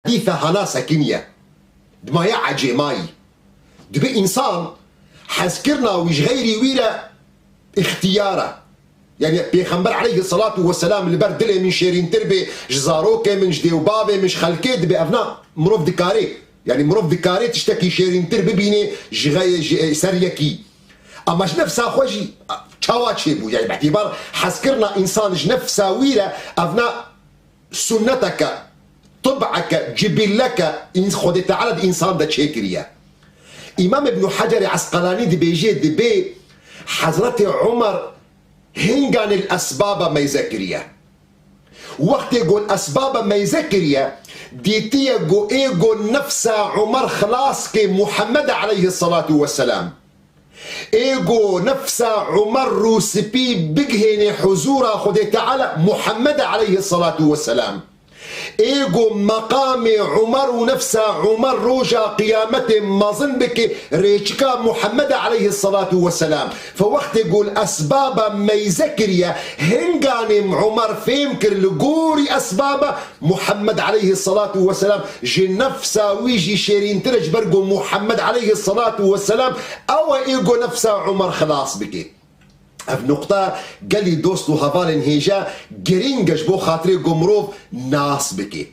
حديثة هنا سكنية دمايا عجيماي دبي إنسان حسكرنا ويش غيري ويرا اختياره يعني بيخنبر عليه الصلاة والسلام اللي بردله من شيرين تربي جزاروكي من جديو بابي مش خلكي دبي أفنا مروف دكاري يعني مروف دكاري تشتكي شيرين تربي بيني جغي سريكي أما جنفسا خوشي تشاواتشي بو يعني باعتبار حسكرنا إنسان جنفسا ويرا أفنا سنتك طبعك جبلك خد تعالى إنسان ده تشيكريا إمام ابن حجر عسقلاني دي بيجي دي بي حضرت عمر هنغان الأسباب ما يذكريا وقت يقول أسباب ما يذكريا ديتي يقول نفس عمر خلاص كي محمد عليه الصلاة والسلام ايجو نفس عمر روسبي بجهني حضور خد تعالى محمد عليه الصلاة والسلام ايجو مقام عمر ونفس عمر روجا قيامته ما ظن بك ريشكا محمد عليه الصلاة والسلام فوقت يقول أسباب ما يذكريا هنغانم عمر فيمكر لقوري أسباب محمد عليه الصلاة والسلام جي نفسا ويجي شيرين ترج برقو محمد عليه الصلاة والسلام أو ايجو نفس عمر خلاص بك اف نقطة قال لي دوستو هفالن هيجا جرينجش بو خاطري قمروف ناس بكي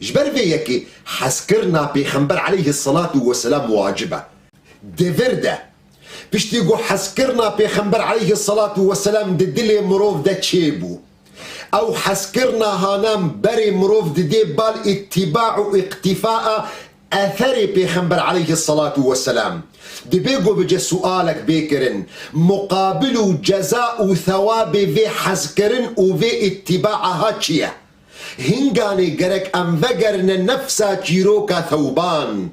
جبر فيكي حسكرنا بيخنبر عليه الصلاة والسلام واجبة دفرده بيش تيقو حسكرنا بيخنبر عليه الصلاة والسلام ددلي مروف دا تشيبو او حسكرنا هانام بري مروف ددي بال اتباع واقتفاء اثري بيخنبر عليه الصلاة والسلام دي بيقو بجي سؤالك بيكرن مقابل جزاء وثواب في حسكرن وفي اتباعها تشيه هنغاني قرك انفقرن نفسا جيروكا ثوبان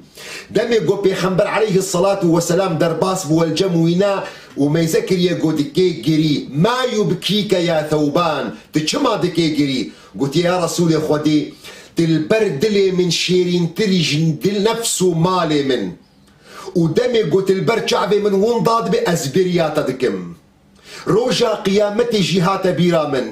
دمي قو بيخنبر عليه الصلاة والسلام درباس والجموينا وما يذكر يقو دكي جري ما يبكيك يا ثوبان تشما دكي جري قلت يا رسول خودي البرد لي من شيرين تريجن دل نفسه مالي من ودمي قلت البرد شعبي من ونضاد بأزبريات دكم روجا قيامتي جهات بيرا من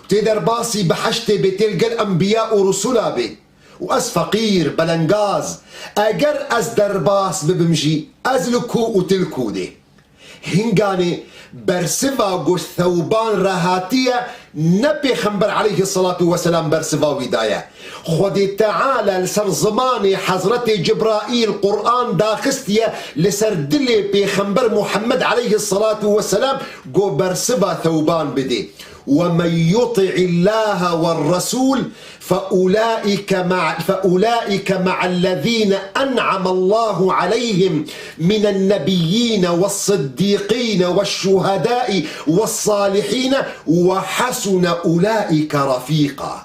تقدر باسي بحشتي بتلقى الأنبياء ورسولا بي وأز فقير بلنقاز أجر أز درباس ببمجي أزلكو وتلكو دي هنغاني برسفا قوش ثوبان رهاتية نبي خنبر عليه الصلاة والسلام برسفا وداية خدي تعالى لسر زماني حضرتي جبرائيل قرآن داخستية لسر دلي بيخنبر محمد عليه الصلاة والسلام قو برسفا ثوبان بدي ومن يطع الله والرسول فأولئك مع الذين أنعم الله عليهم من النبيين والصديقين والشهداء والصالحين وحسن أولئك رفيقا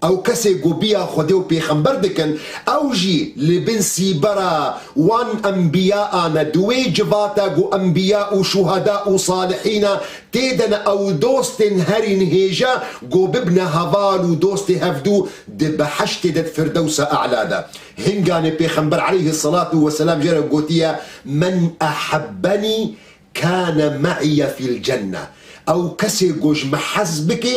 او كسي قبيا خديو بيخنبر دكن او جي لبن سيبرا وان انبياء ندوي جباتا قو انبياء وشهداء وصالحين تيدن او دوستن هرين هيجا قو ببن هفال ودوست هفدو دبحشت دد فردوس اعلادا هنغاني بيخنبر عليه الصلاة والسلام جرى قوتيا من احبني كان معي في الجنة او كسي قوج محزبك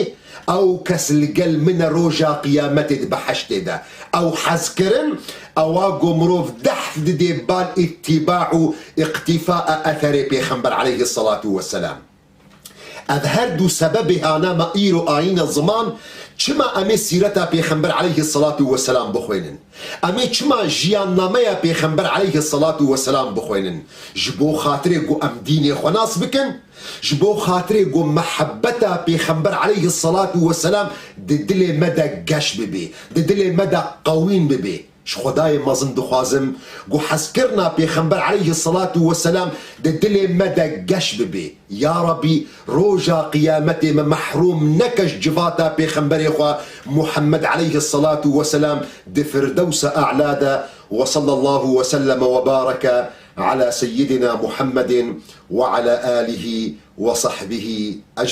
او كسلقل من روجا قيامتي بحشت ده او حزكرن او قمروف دحث دي بال اتباع اقتفاء اثر بيخنبر عليه الصلاة والسلام اظهردو سببها نما ايرو اين الزمان چما امي سيرتا بيخنبر عليه الصلاة والسلام بخوينن امي چما جيان ناميا بيخنبر عليه الصلاة والسلام بخوينن جبو خاطري قو ام ديني خناس بكن جبو خاطري قو محبتا بيخنبر عليه الصلاة والسلام ددلي مدى قش ببي ددلي مدى قوين ببي خداي ما زن دخوازم قو حسكرنا بيخنبر عليه الصلاة والسلام ددلي مدى قش ببي يا ربي روجا قيامتي من محروم نكش جفاتا بيخنبر يخوا محمد عليه الصلاة والسلام دفردوس أعلادا وصلى الله وسلم وبارك على سيدنا محمد وعلى آله وصحبه أجمعين.